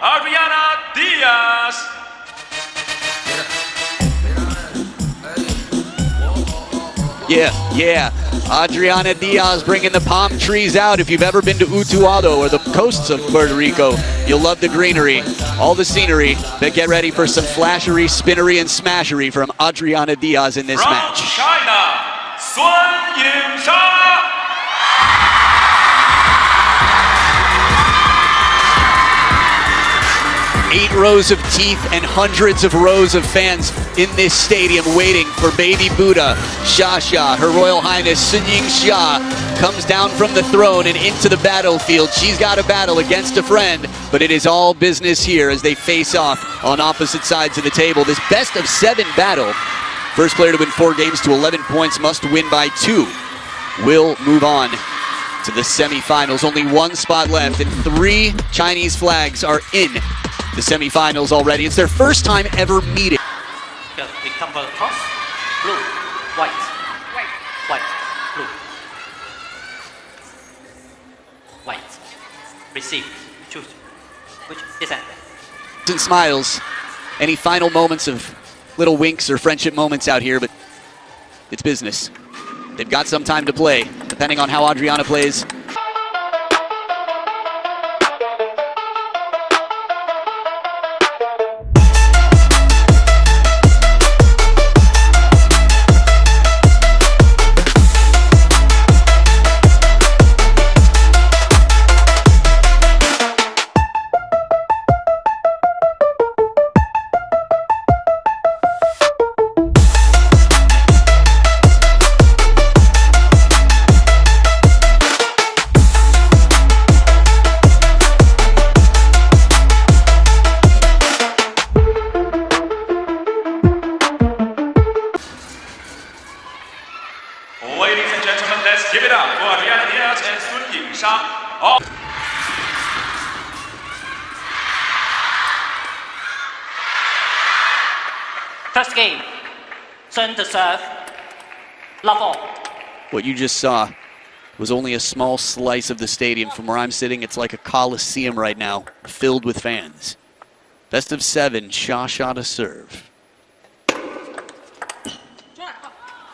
Adriana Diaz. Yeah. Adriana Diaz bringing the palm trees out. If you've ever been to Utuado or the coasts of Puerto Rico, you'll love the greenery, all the scenery. But get ready for some flashery, spinnery, and smashery from Adriana Diaz in this match. From China, YINGSHA. 8 rows of teeth and hundreds of rows of fans in this stadium waiting for baby Buddha, SHATOU. Her Royal Highness YINGSHA comes down from the throne and into the battlefield. She's got a battle against a friend, but it is all business here as they face off on opposite sides of the table. This best of 7 battle. First player to win 4 games to 11 points must win by 2. Will move on to the semifinals. Only 1 spot left and 3 Chinese flags are in the semifinals already. It's their first time ever meeting. We come for the toss. Blue, white, white, blue, white. Receive. Choose. Which is that? And smiles. Any final moments of little winks or friendship moments out here, but it's business. They've got some time to play, depending on how Adriana plays. Ladies and gentlemen, let's give it up for Adriana Diaz and YINGSHA. First game. Turn to serve. Love all. What you just saw was only a small slice of the stadium. From where I'm sitting, it's like a coliseum right now, filled with fans. Best of 7, SHATOU to serve.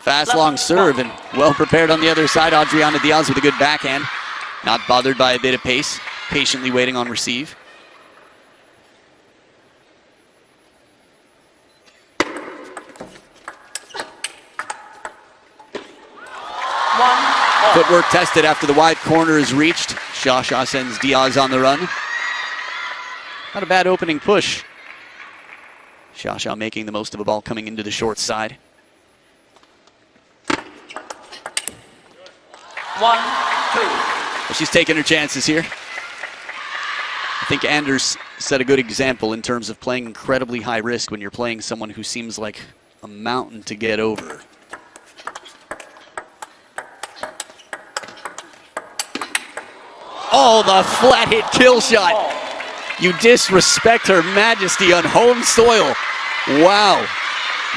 Fast, long serve, and well prepared on the other side. Adriana Diaz with a good backhand. Not bothered by a bit of pace. Patiently waiting on receive. Footwork tested after the wide corner is reached. SHATOU sends Diaz on the run. Not a bad opening push. SHATOU making the most of a ball coming into the short side. 1, 2. Well, she's taking her chances here. I think Anders set a good example in terms of playing incredibly high risk when you're playing someone who seems like a mountain to get over. Oh, the flat hit kill shot. You disrespect Her Majesty on home soil. Wow.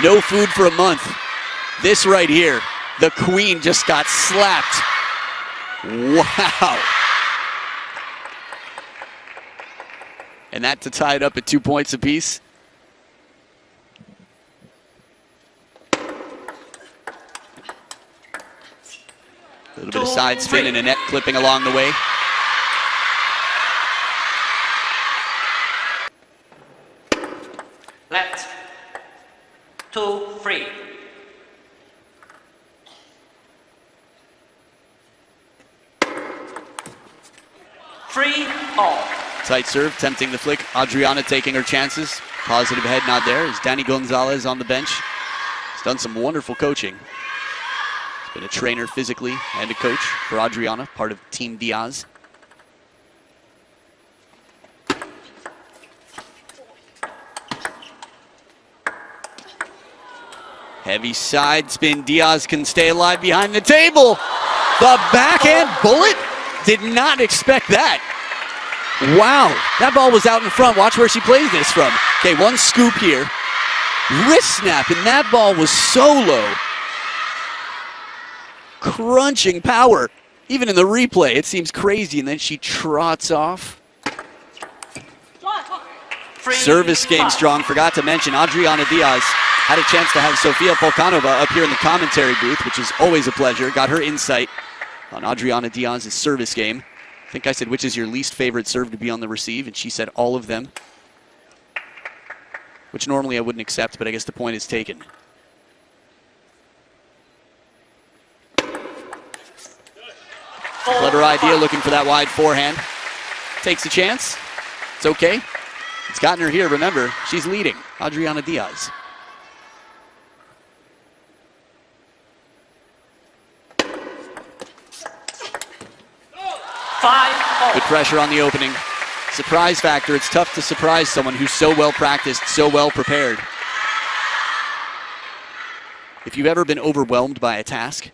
No food for a month. This right here, the Queen just got slapped. Wow. And that to tie it up at 2 points apiece. A little bit of side spin and a net clipping along the way. Left. 2, 3. Tight serve, tempting the flick. Adriana taking her chances. Positive head nod there as Danny Gonzalez on the bench. He's done some wonderful coaching. He's been a trainer physically and a coach for Adriana, part of Team DIAZ. Heavy side spin. Diaz can stay alive behind the table. The backhand bullet? Did not expect that. Wow, that ball was out in front. Watch where she plays this from. Okay, one scoop here. Wrist snap, and that ball was so low. Crunching power. Even in the replay, it seems crazy, and then she trots off. Service game strong. Forgot to mention, Adriana Diaz had a chance to have Sofia Polkanova up here in the commentary booth, which is always a pleasure. Got her insight on Adriana Diaz's service game. I think I said, which is your least favorite serve to be on the receive? And she said all of them, which normally I wouldn't accept, but I guess the point is taken. Clever idea, looking for that wide forehand. Takes a chance. It's okay. It's gotten her here. Remember, she's leading. Adriana Diaz. Good pressure on the opening. Surprise factor. It's tough to surprise someone who's so well practiced, so well prepared. If you've ever been overwhelmed by a task,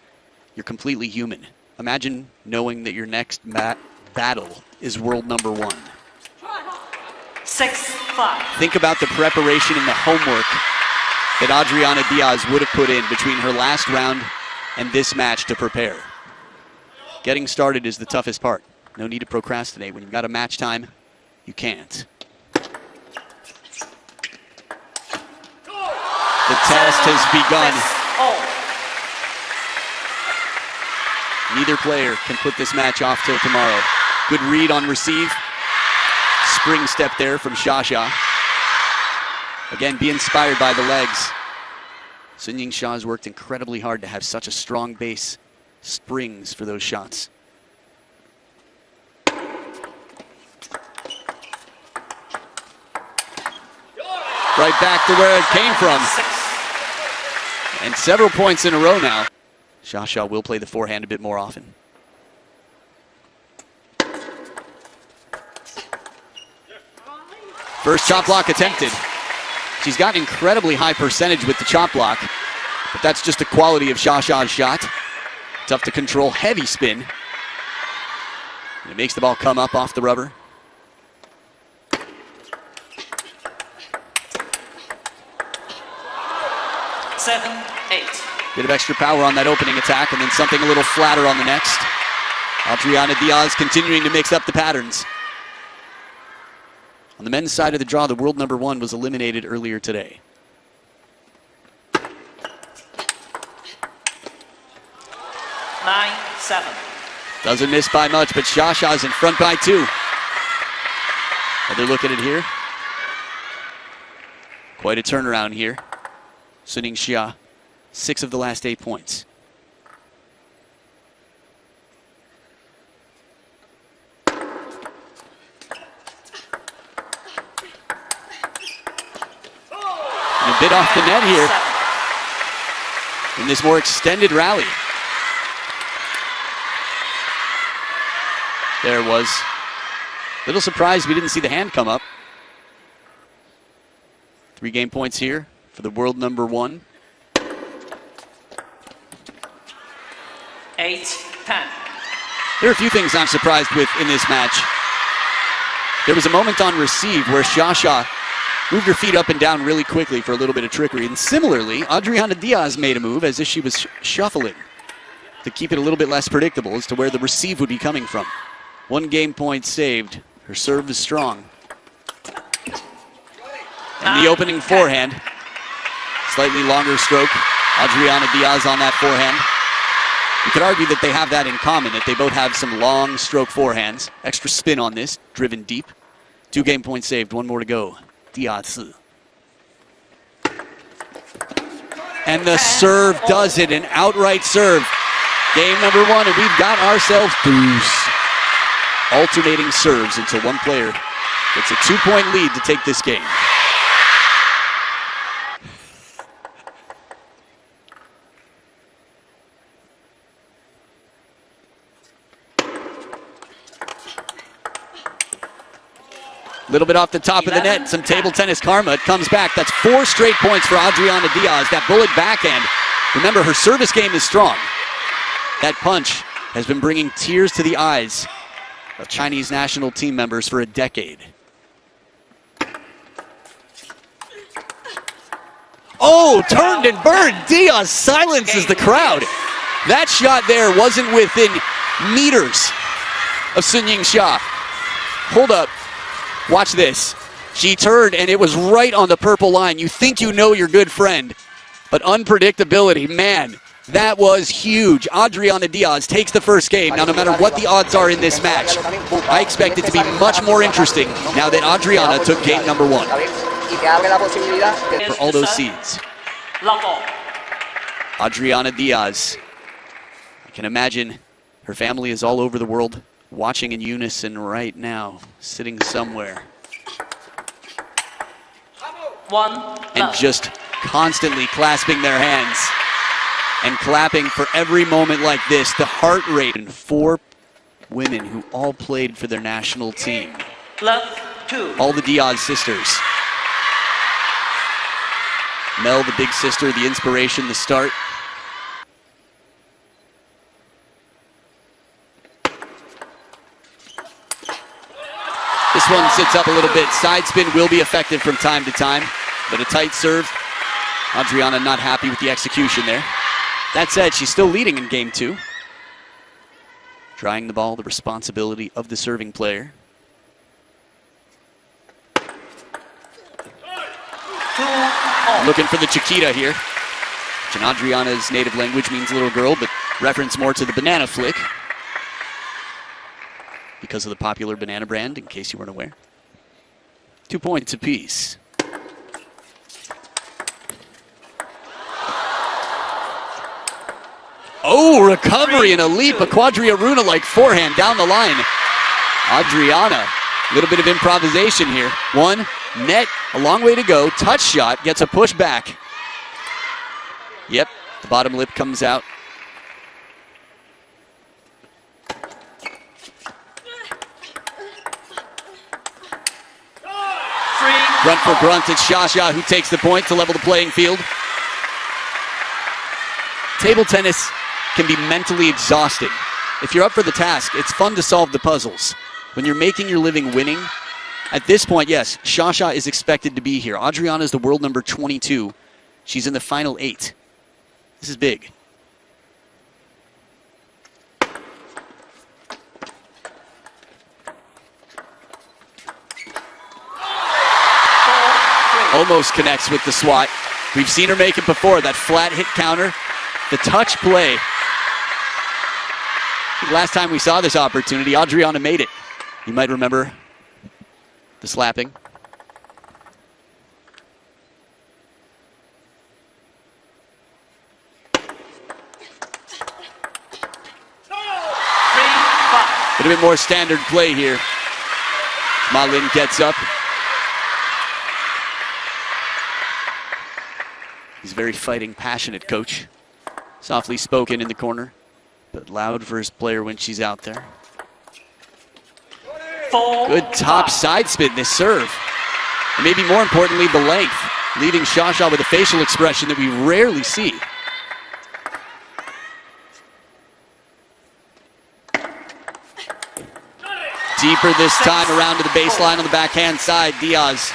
you're completely human. Imagine knowing that your next battle is world number 1. 6-5. Think about the preparation and the homework that Adriana Diaz would have put in between her last round and this match to prepare. Getting started is the toughest part. No need to procrastinate. When you've got a match time, you can't. The test has begun. Neither player can put this match off till tomorrow. Good read on receive. Spring step there from SHATOU. Again, be inspired by the legs. YINGSHA has worked incredibly hard to have such a strong base. Springs for those shots. Right back to where it came from. And several points in a row now. SHATOU will play the forehand a bit more often. First chop block attempted. She's got an incredibly high percentage with the chop block, but that's just the quality of SHATOU's shot. Tough to control, heavy spin. And it makes the ball come up off the rubber. Seven, 8. Bit of extra power on that opening attack and then something a little flatter on the next. Adriana Diaz continuing to mix up the patterns. On the men's side of the draw, the world number 1 was eliminated earlier today. Nine, 7. Doesn't miss by much, but SHATOU's in front by 2. Another look at it here. Quite a turnaround here. YINGSHA, 6 of the last 8 points. And a bit off the net here in this more extended rally. There it was. Little surprised we didn't see the hand come up. 3 game points here for the world number 1. 8, 10. There are a few things I'm surprised with in this match. There was a moment on receive where SHATOU moved her feet up and down really quickly for a little bit of trickery. And similarly, Adriana Diaz made a move as if she was shuffling to keep it a little bit less predictable as to where the receive would be coming from. 1 game point saved. Her serve is strong. And the opening forehand. Slightly longer stroke. Adriana Diaz on that forehand. You could argue that they have that in common, that they both have some long stroke forehands. Extra spin on this, driven deep. 2 game points saved, 1 more to go. DIAZ. And the serve does it, an outright serve. Game number 1, and we've got ourselves deuce. Alternating serves until one player gets a 2-point lead to take this game. A little bit off the top of the net, some table tennis karma. It comes back. That's 4 straight points for Adriana Diaz. That bullet backhand. Remember, her service game is strong. That punch has been bringing tears to the eyes of Chinese national team members for a decade. Oh, turned and burned. Diaz silences the crowd. That shot there wasn't within meters of YINGSHA. Hold up. Watch this. She turned, and it was right on the purple line. You think you know your good friend, but unpredictability, man, that was huge. Adriana Diaz takes the first game. Now, no matter what the odds are in this match, I expect it to be much more interesting now that Adriana took game number 1. For all those seeds. Adriana Diaz. I can imagine her family is all over the world watching in unison right now, sitting somewhere. And just constantly clasping their hands and clapping for every moment like this. The heart rate. And 4 women who all played for their national team. All the Diaz sisters. Mel, the big sister, the inspiration, the start. This one sits up a little bit. Side spin will be effective from time to time, but a tight serve. Adriana not happy with the execution there. That said, she's still leading in game 2. Trying the ball, the responsibility of the serving player. Looking for the Chiquita here, which in Adriana's native language means little girl, but reference more to the banana flick because of the popular banana brand, in case you weren't aware. 2 points apiece. Oh, recovery and a leap, a quadriaruna-like forehand down the line. Adriana, a little bit of improvisation here. 1, net, a long way to go. Touch shot, gets a push back. Yep, the bottom lip comes out. Grunt for grunt, it's SHATOU who takes the point to level the playing field. Table tennis can be mentally exhausting. If you're up for the task, it's fun to solve the puzzles. When you're making your living winning, at this point, yes, SHATOU is expected to be here. Adriana is the world number 22. She's in the final 8. This is big. Almost connects with the swat. We've seen her make it before, that flat hit counter, the touch play. Last time we saw this opportunity, Adriana made it. You might remember the slapping. A bit more standard play here. Ma Lin gets up. He's a very fighting, passionate coach. Softly spoken in the corner, but loud for his player when she's out there. Good top side spin, this serve. And maybe more importantly, the length, leaving SHATOU with a facial expression that we rarely see. Deeper this time, around to the baseline on the backhand side. Diaz.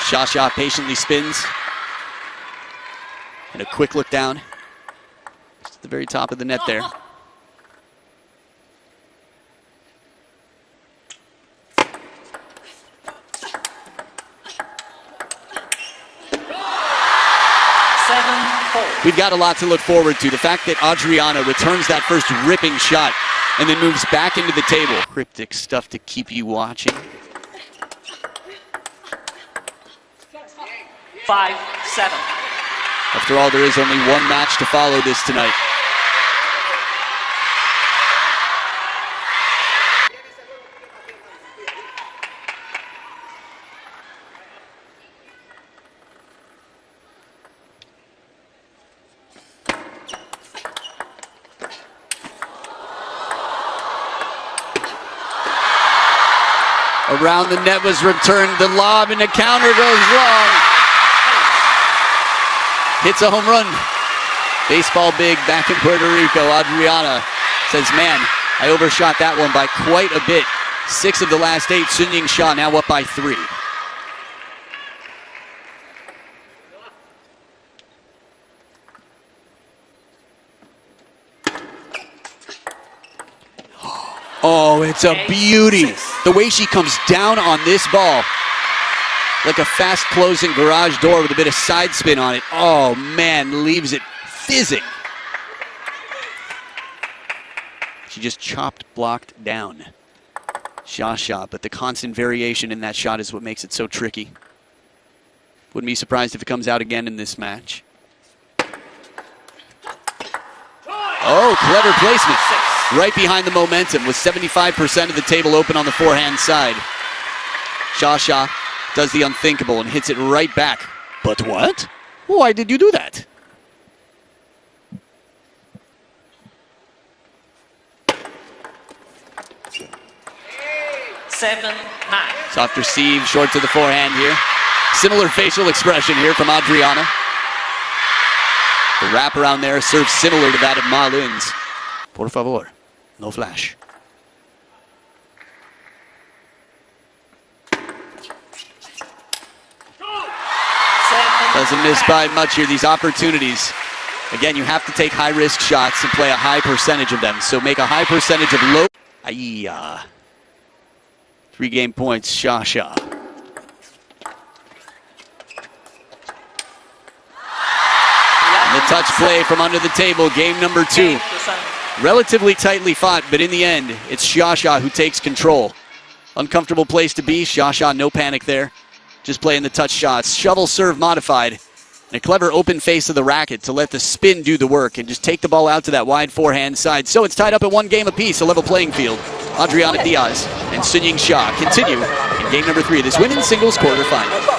SHATOU patiently spins. And a quick look down. Just at the very top of the net there. We've got a lot to look forward to. The fact that Adriana returns that first ripping shot and then moves back into the table. Cryptic stuff to keep you watching. 5-7. After all, there is only one match to follow this tonight. Around the net was returned, the lob, and the counter goes long. Hits a home run. Baseball big back in Puerto Rico. Adriana says, man, I overshot that one by quite a bit. 6 of the last 8. YINGSHA now up by 3. Oh, it's a beauty. The way she comes down on this ball, like a fast-closing garage door with a bit of side spin on it. Oh, man, leaves it fizzing. She just chopped, blocked down. Shot, but the constant variation in that shot is what makes it so tricky. Wouldn't be surprised if it comes out again in this match. Oh, clever placement. Right behind the momentum with 75% of the table open on the forehand side. Shasha does the unthinkable and hits it right back. But what? Why did you do that? Seven, 9. Soft receive, short to the forehand here. Similar facial expression here from Adriana. The wraparound there serves similar to that of Ma Lin's. Por favor, no flash. Doesn't miss by much here, these opportunities. Again, you have to take high-risk shots and play a high percentage of them. So make a high percentage of low. 3 game points, Shasha. The touch play from under the table, game number 2. Relatively tightly fought, but in the end, it's Shasha who takes control. Uncomfortable place to be. Shasha, no panic there. Just playing the touch shots. Shovel serve modified. And a clever open face of the racket to let the spin do the work and just take the ball out to that wide forehand side. So it's tied up at 1 game apiece, a level playing field. Adriana Diaz and YINGSHA continue in game number 3 of this women's singles quarterfinal.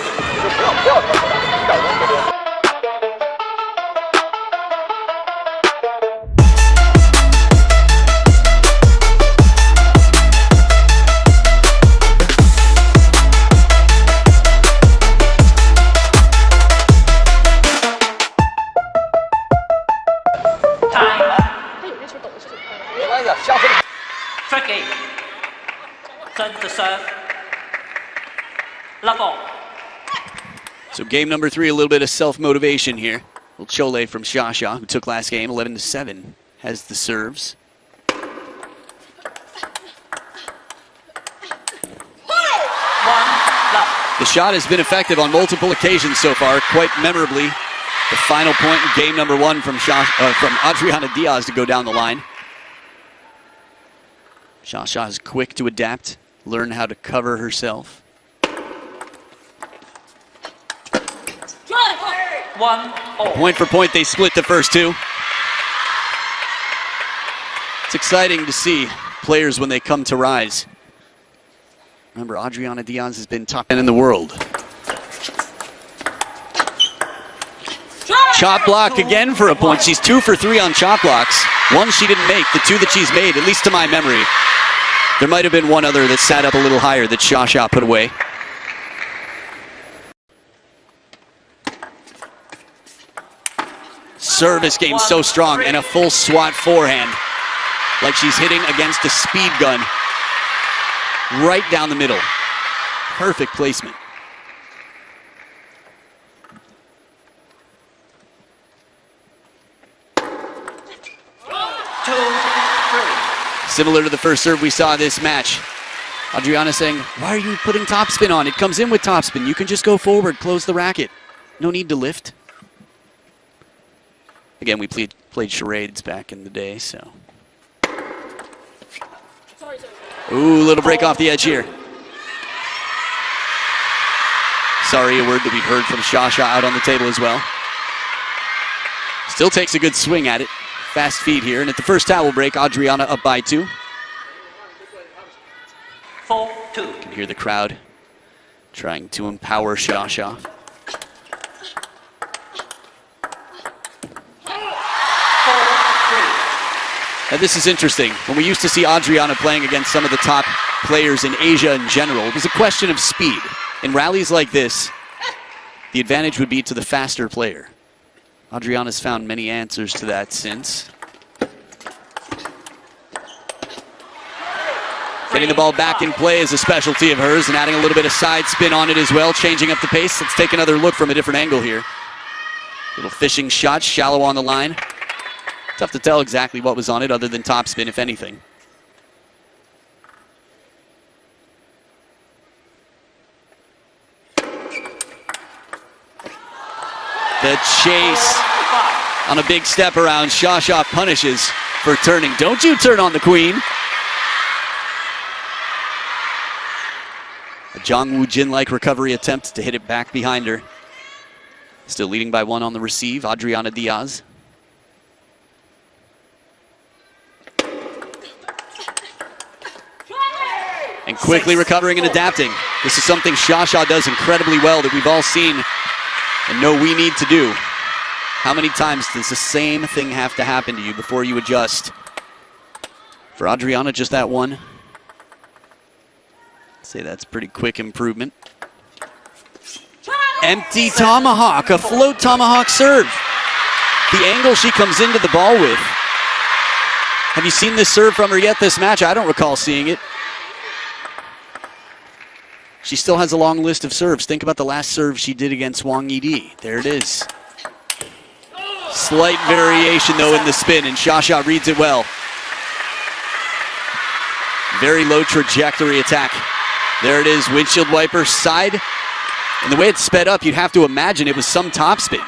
Tricky. Turn to serve. Level. So game number 3, a little bit of self-motivation here. A little chole from Shasha, who took last game 11-7, has the serves. The shot has been effective on multiple occasions so far, quite memorably. The final point in game number 1 from Adriana Diaz to go down the line. Shasha is quick to adapt, learn how to cover herself. 1-0. Point for point, they split the first 2. It's exciting to see players when they come to rise. Remember, Adriana Diaz has been top 10 in the world. Chop block again for a point. She's 2 for 3 on chop blocks. 1 she didn't make, the 2 that she's made, at least to my memory. There might have been 1 other that sat up a little higher that Shasha put away. Service game so strong and a full swat forehand. Like she's hitting against a speed gun. Right down the middle. Perfect placement. Similar to the first serve we saw this match. Adriana saying, why are you putting topspin on? It comes in with topspin. You can just go forward, close the racket. No need to lift. Again, we played charades back in the day, so. Ooh, little break off the edge here. Sorry, a word that we've heard from Shasha out on the table as well. Still takes a good swing at it. Fast feed here, and at the first towel break, Adriana up by 2. 4-2. You can hear the crowd trying to empower Shasha. And this is interesting. When we used to see Adriana playing against some of the top players in Asia in general, it was a question of speed. In rallies like this, the advantage would be to the faster player. Adriana's found many answers to that since. Getting the ball back in play is a specialty of hers and adding a little bit of side spin on it as well, changing up the pace. Let's take another look from a different angle here. Little fishing shot, shallow on the line. Tough to tell exactly what was on it other than topspin, if anything. The chase on a big step around. SHATOU punishes for turning. Don't you turn on the queen. A Jong Woo-jin-like recovery attempt to hit it back behind her. Still leading by 1 on the receive, ADRIANA DIAZ. And quickly recovering and adapting. This is something SHATOU does incredibly well that we've all seen and know we need to do. How many times does the same thing have to happen to you before you adjust? For ADRIANA, just that one. I'd say that's pretty quick improvement. Empty tomahawk, a float tomahawk serve. The angle she comes into the ball with. Have you seen this serve from her yet this match? I don't recall seeing it. She still has a long list of serves. Think about the last serve she did against Wang Yi. There it is. Slight variation though in the spin, and SHATOU reads it well. Very low trajectory attack. There it is, windshield wiper side. And the way it's sped up, you'd have to imagine it was some topspin.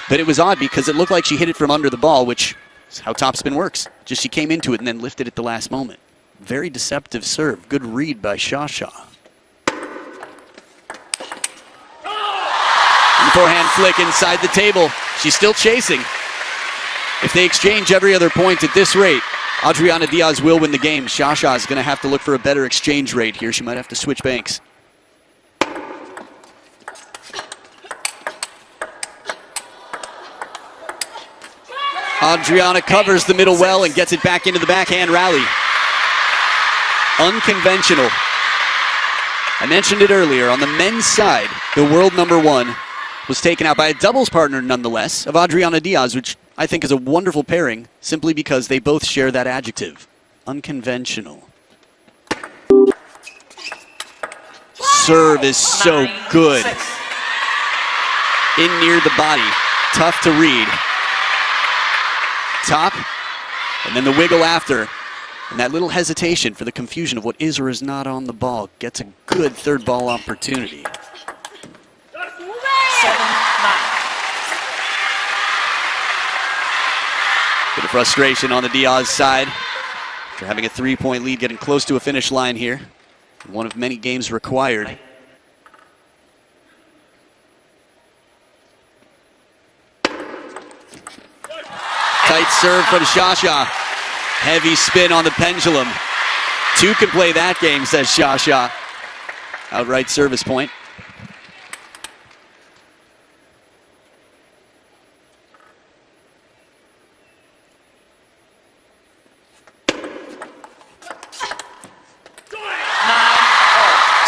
But it was odd because it looked like she hit it from under the ball, which is how topspin works. Just she came into it and then lifted at the last moment. Very deceptive serve. Good read by SHATOU. And the forehand flick inside the table. She's still chasing. If they exchange every other point at this rate, ADRIANA DIAZ will win the game. SHATOU is going to have to look for a better exchange rate here. She might have to switch banks. ADRIANA covers the middle well and gets it back into the backhand rally. Unconventional. I mentioned it earlier, on the men's side, the world #1 was taken out by a doubles partner nonetheless of ADRIANA DIAZ, which I think is a wonderful pairing simply because they both share that adjective. Unconventional. Serve is so good. In near the body. Tough to read. Top, and then the wiggle after. And that little hesitation for the confusion of what is or is not on the ball gets a good third ball opportunity. 7-9. Bit of frustration on the DIAZ side after having a 3-point lead, getting close to a finish line here. One of many games required. Tight serve from SHATOU. Heavy spin on the pendulum. 2 can play that game, says SHATOU. Outright service point.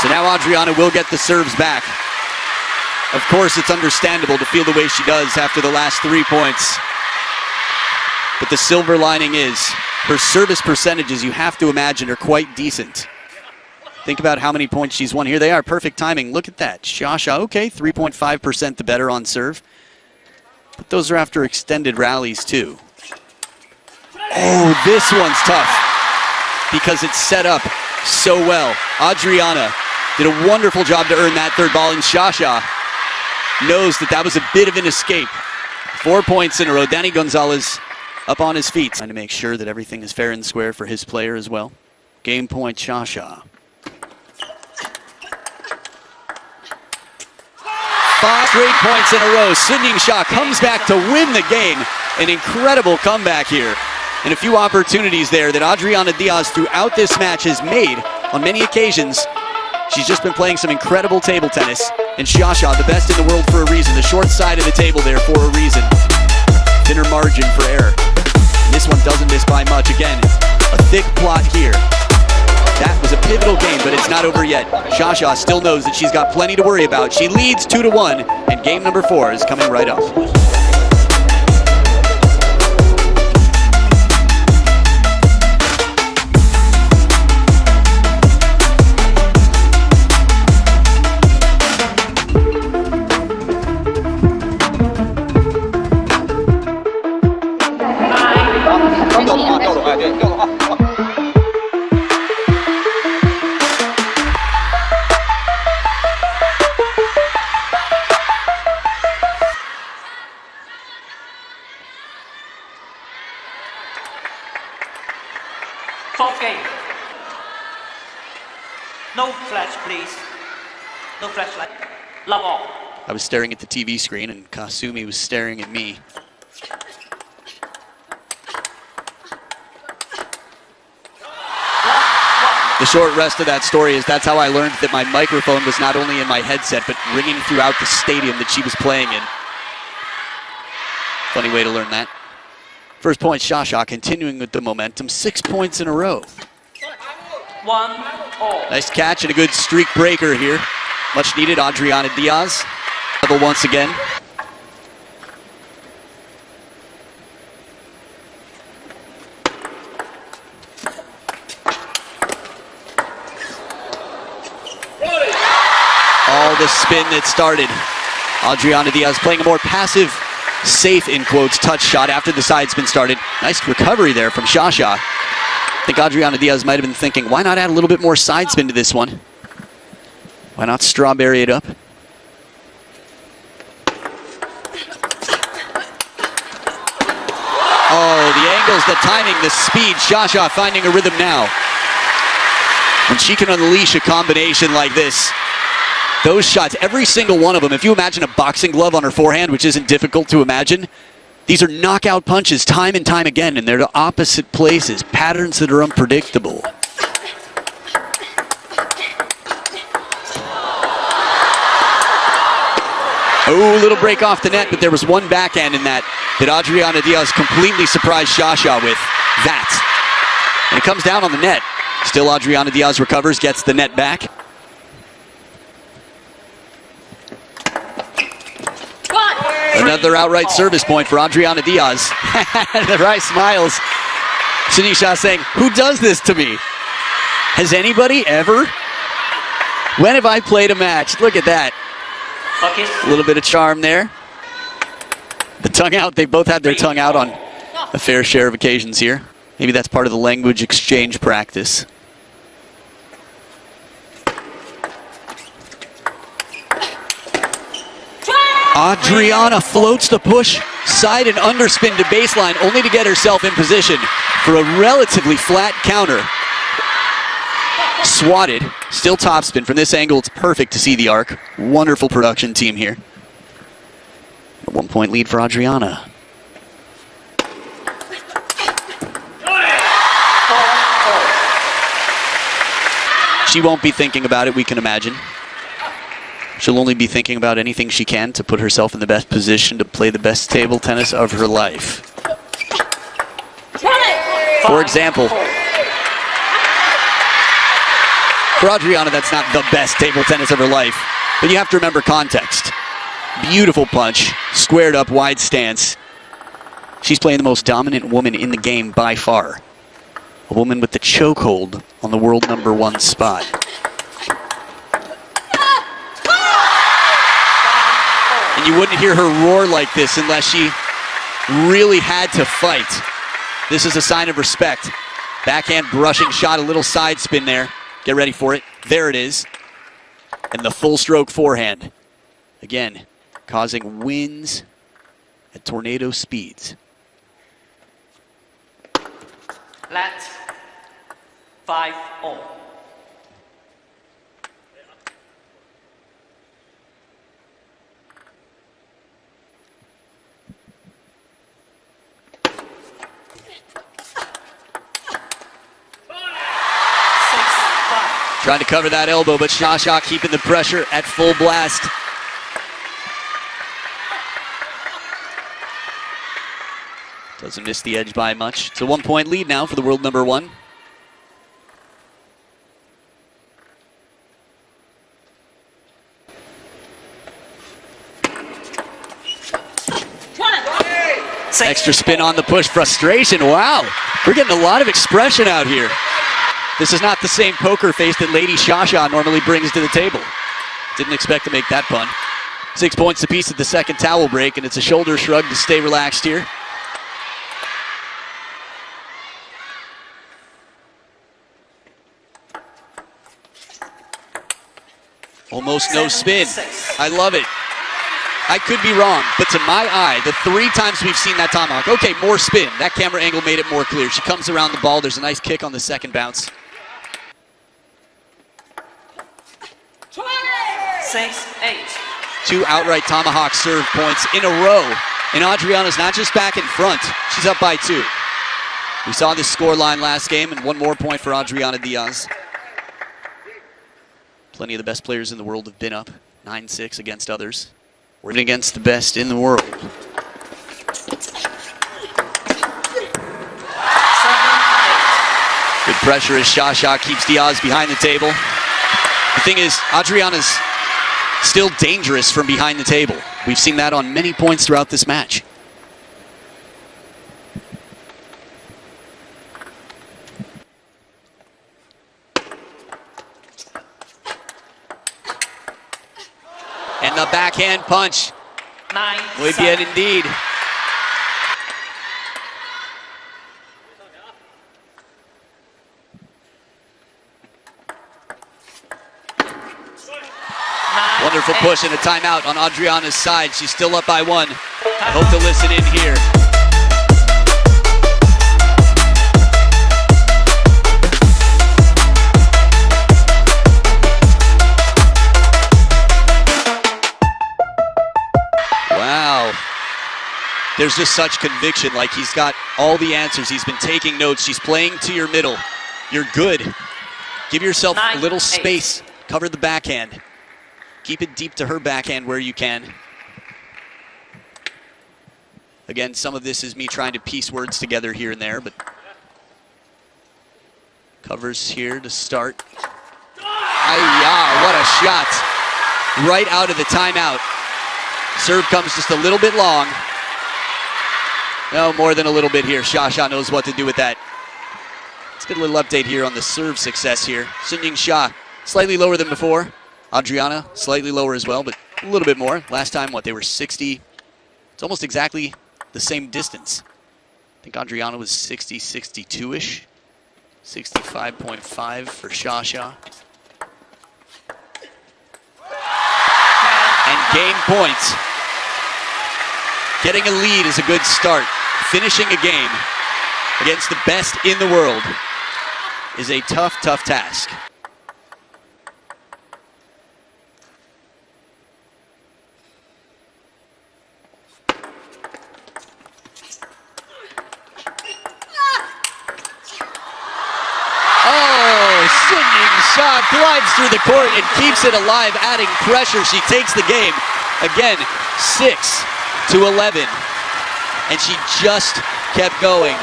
So now ADRIANA will get the serves back. Of course, it's understandable to feel the way she does after the last 3 points. But the silver lining is her service percentages, you have to imagine, are quite decent. Think about how many points she's won. Here they are, perfect timing. Look at that. SHATOU, okay, 3.5% the better on serve. But those are after extended rallies, too. Oh, this one's tough because it's set up so well. ADRIANA did a wonderful job to earn that third ball, and SHATOU knows that that was a bit of an escape. 4 points in a row. Danny Gonzalez up on his feet, trying to make sure that everything is fair and square for his player as well. Game point, SHATOU. 5 straight points in a row. YINGSHA comes back to win the game. An incredible comeback here. And a few opportunities there that ADRIANA DIAZ throughout this match has made on many occasions. She's just been playing some incredible table tennis. And SHATOU, the best in the world for a reason. The short side of the table there for a reason. Thinner margin for error. And this one doesn't miss by much. Again, a thick plot here. That was a pivotal game, but it's not over yet. SHATOU still knows that she's got plenty to worry about. She leads 2-1, and game number 4 is coming right up. No flash, please. No flashlight. Love all. I was staring at the TV screen and Kasumi was staring at me. The short rest of that story is that's how I learned that my microphone was not only in my headset, but ringing throughout the stadium that she was playing in. Funny way to learn that. First point, SHATOU continuing with the momentum, 6 points in a row. 1-all. Nice catch and a good streak breaker here. Much needed, Adriana DIAZ. Level once again. All the spin that started. Adriana DIAZ playing a more passive, safe, in quotes, touch shot after the side spin started. Nice recovery there from SHATOU. I think Adriana DIAZ might have been thinking, why not add a little bit more side spin to this one? Why not strawberry it up? Oh, the angles, the timing, the speed. SHATOU finding a rhythm now. When she can unleash a combination like this, those shots, every single one of them, if you imagine a boxing glove on her forehand, which isn't difficult to imagine, these are knockout punches time and time again, and they're to opposite places, patterns that are unpredictable. Oh, little break off the net, but there was one backhand in that Adriana DIAZ completely surprised SHATOU with that. And it comes down on the net. Still Adriana DIAZ recovers, gets the net back. Another outright service point for Adriana DIAZ. The right smiles. SHATOU saying, who does this to me? Has anybody ever? When have I played a match? Look at that. A little bit of charm there. The tongue out, they both had their tongue out on a fair share of occasions here. Maybe that's part of the language exchange practice. Adriana floats the push, side and underspin to baseline, only to get herself in position for a relatively flat counter. Swatted, still topspin. From this angle, it's perfect to see the arc. Wonderful production team here. A 1 point lead for Adriana. She won't be thinking about it, we can imagine. She'll only be thinking about anything she can to put herself in the best position to play the best table tennis of her life. For example, for Adriana, that's not the best table tennis of her life, but you have to remember context. Beautiful punch, squared up, wide stance. She's playing the most dominant woman in the game by far. A woman with the chokehold on the world #1 spot. And you wouldn't hear her roar like this unless she really had to fight. This is a sign of respect. Backhand brushing shot, a little side spin there. Get ready for it. There it is. And the full stroke forehand. Again, causing wins at tornado speeds. Let 5-all. Trying to cover that elbow, but SHATOU keeping the pressure at full blast. Doesn't miss the edge by much. It's a 1 point lead now for the world #1. Extra spin on the push, frustration. Wow, we're getting a lot of expression out here. This is not the same poker face that Lady SHATOU normally brings to the table. Didn't expect to make that pun. 6 points apiece at the second towel break, and it's a shoulder shrug to stay relaxed here. Almost no spin. I love it. I could be wrong, but to my eye, the 3 times we've seen that tomahawk, okay, more spin. That camera angle made it more clear. She comes around the ball. There's a nice kick on the second bounce. 6-8. 2 outright tomahawk serve points in a row. And Adriana's not just back in front, she's up by 2. We saw this score line last game, and 1 more point for Adriana Diaz. Plenty of the best players in the world have been up 9-6 against others. We're against the best in the world. 7-8. Good pressure as SHATOU keeps Diaz behind the table. The thing is, Adriana's still dangerous from behind the table. We've seen that on many points throughout this match. And the backhand punch. 9-7. Muy bien indeed. Wonderful push and a timeout on Adriana's side. She's still up by 1. I hope to listen in here. Wow. There's just such conviction, like he's got all the answers. He's been taking notes. She's playing to your middle. You're good. Give yourself a little space. Cover the backhand. Keep it deep to her backhand where you can. Again, some of this is me trying to piece words together here and there, but covers here to start. Ay-ya, what a shot. Right out of the timeout. Serve comes just a little bit long. No, more than a little bit here. SHATOU knows what to do with that. Let's get a little update here on the serve success here. YINGSHA, slightly lower than before. Adriana, slightly lower as well, but a little bit more. Last time, what, they were 60. It's almost exactly the same distance. I think Adriana was 60, 62-ish. 65.5 for SHATOU. And game points. Getting a lead is a good start. Finishing a game against the best in the world is a tough, tough task. YINGSHA glides through the court and keeps it alive, adding pressure. She takes the game. Again, 6-11. And she just kept going.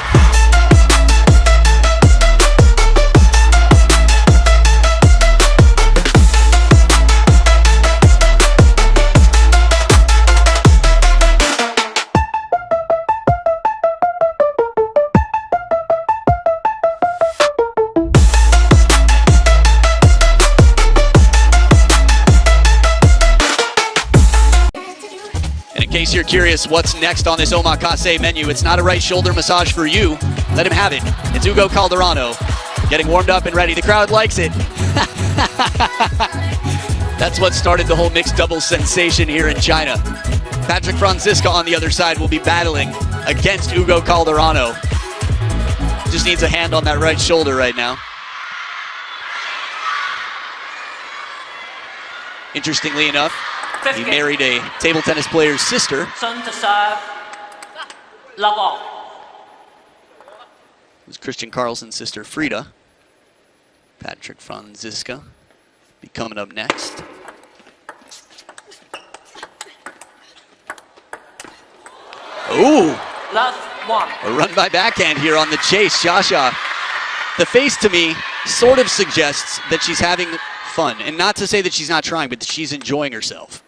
In case you're curious what's next on this omakase menu, it's not a right shoulder massage for you. Let him have it. It's Hugo Calderano getting warmed up and ready. The crowd likes it. That's what started the whole mixed doubles sensation here in China. Patrick Franziska on the other side will be battling against Hugo Calderano. Just needs a hand on that right shoulder right now. Interestingly enough, he married a table tennis player's sister. Sun to serve. Love off. It was Christian Carlsen's sister, Frida. Patrick Franziska be coming up next. Ooh! Love 1. A run by backhand here on the chase. SHATOU. The face to me sort of suggests that she's having fun. And not to say that she's not trying, but that she's enjoying herself.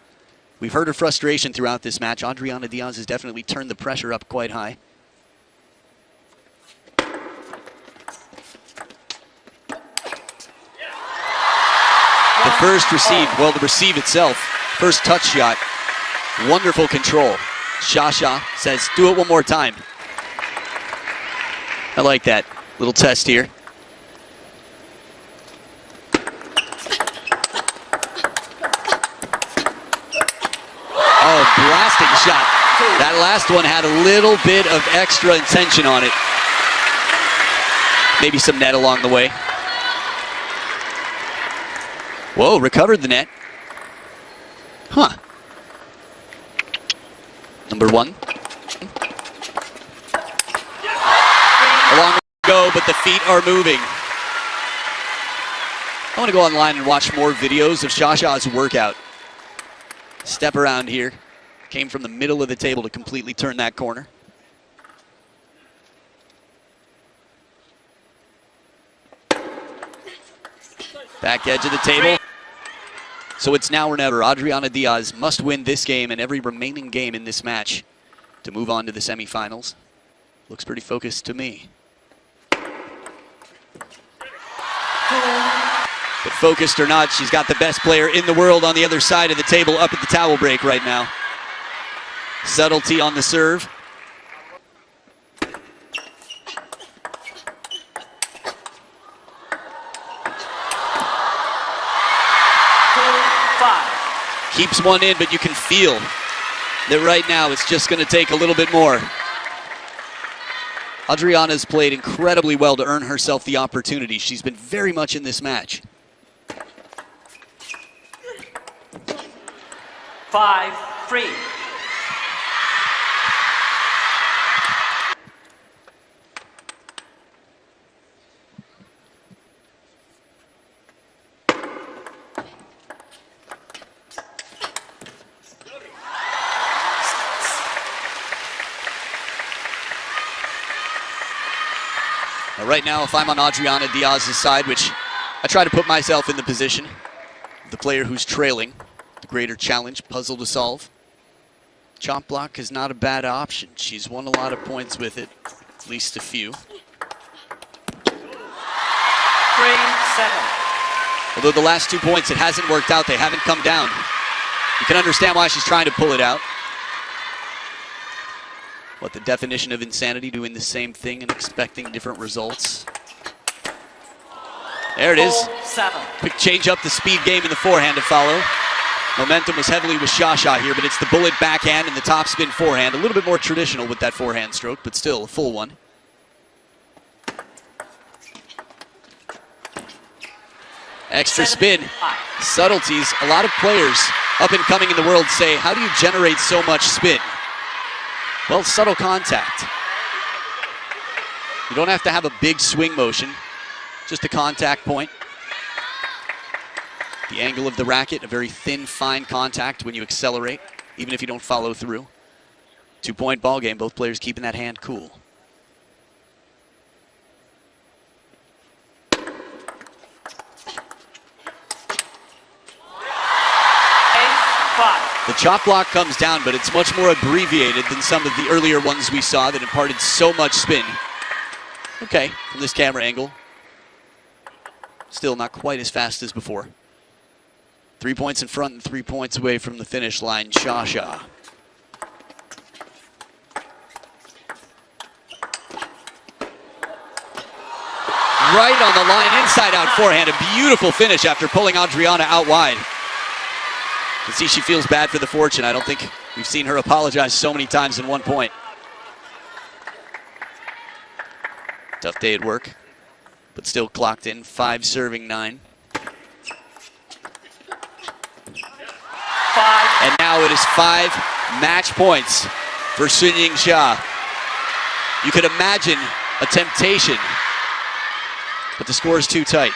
We've heard her frustration throughout this match. Adriana Diaz has definitely turned the pressure up quite high. The first receive, well, the receive itself, first touch shot, wonderful control. SHATOU says, do it one more time. I like that little test here. Oh, blasting shot. That last one had a little bit of extra intention on it. Maybe some net along the way. Whoa, recovered the net. Huh. Number 1. A long way to go, but the feet are moving. I want to go online and watch more videos of SHATOU's workout. Step around here. Came from the middle of the table to completely turn that corner. Back edge of the table. So it's now or never. ADRIANA DIAZ must win this game and every remaining game in this match to move on to the semifinals. Looks pretty focused to me. But focused or not, she's got the best player in the world on the other side of the table up at the towel break right now. Subtlety on the serve. Keeps one in, but you can feel that right now it's just going to take a little bit more. ADRIANA's played incredibly well to earn herself the opportunity. She's been very much in this match. 5-3. Right now, if I'm on ADRIANA DIAZ's side, which I try to put myself in the position of the player who's trailing, the greater challenge, puzzle to solve. Chop block is not a bad option. She's won a lot of points with it, at least a few. 3-7. Although the last 2 points, it hasn't worked out. They haven't come down. You can understand why she's trying to pull it out. What, the definition of insanity, doing the same thing and expecting different results. There it is. 4-7. Quick change up the speed game in the forehand to follow. Momentum was heavily with SHATOU here, but it's the bullet backhand and the topspin forehand. A little bit more traditional with that forehand stroke, but still a full one. Extra spin. Subtleties. A lot of players up and coming in the world say, how do you generate so much spin? Well, subtle contact. You don't have to have a big swing motion, just a contact point. The angle of the racket, a very thin, fine contact when you accelerate, even if you don't follow through. 2-point ball game, both players keeping that hand cool. The chop block comes down, but it's much more abbreviated than some of the earlier ones we saw that imparted so much spin. Okay, from this camera angle, still not quite as fast as before. 3 points in front and 3 points away from the finish line, SHATOU. Right on the line, inside out forehand, a beautiful finish after pulling ADRIANA out wide. You can see she feels bad for the fortune. I don't think we've seen her apologize so many times in 1 point. Tough day at work, but still clocked in, 5 serving 9. 5. And now it is 5 match points for YINGSHA. You could imagine a temptation, but the score is too tight.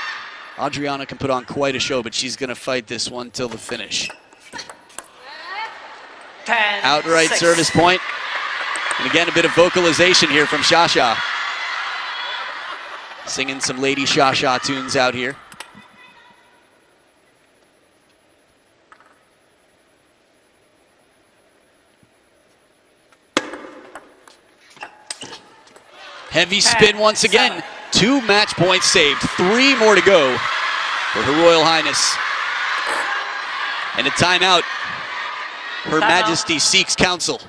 ADRIANA can put on quite a show, but she's going to fight this one till the finish. 10, Outright 6. service point. And again, a bit of vocalization here from SHATOU. Singing some Lady SHATOU tunes out here. Heavy spin once again. 2 match points saved. 3 more to go for Her Royal Highness. And a timeout. Her Majesty seeks counsel.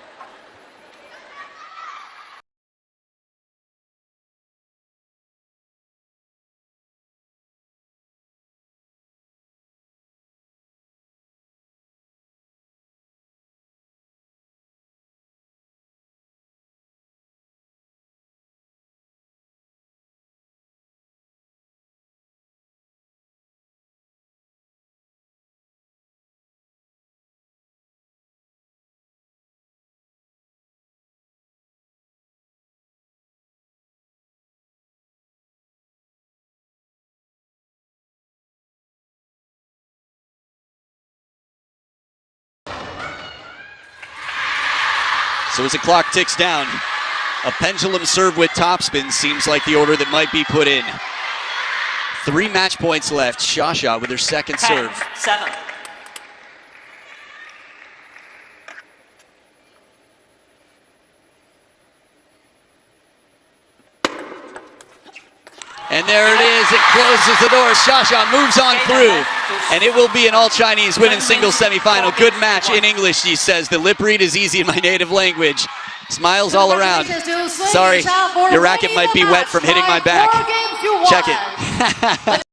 So as the clock ticks down, a pendulum serve with topspin seems like the order that might be put in. 3 match points left. SHATOU with her second 10, serve. 7. And there it is, it closes the door. SHATOU moves on through, and it will be an all-Chinese women's singles semifinal. Good match in English, she says. The lip read is easy in my native language. Smiles all around. Sorry, your racket might be wet from hitting my back. Check it.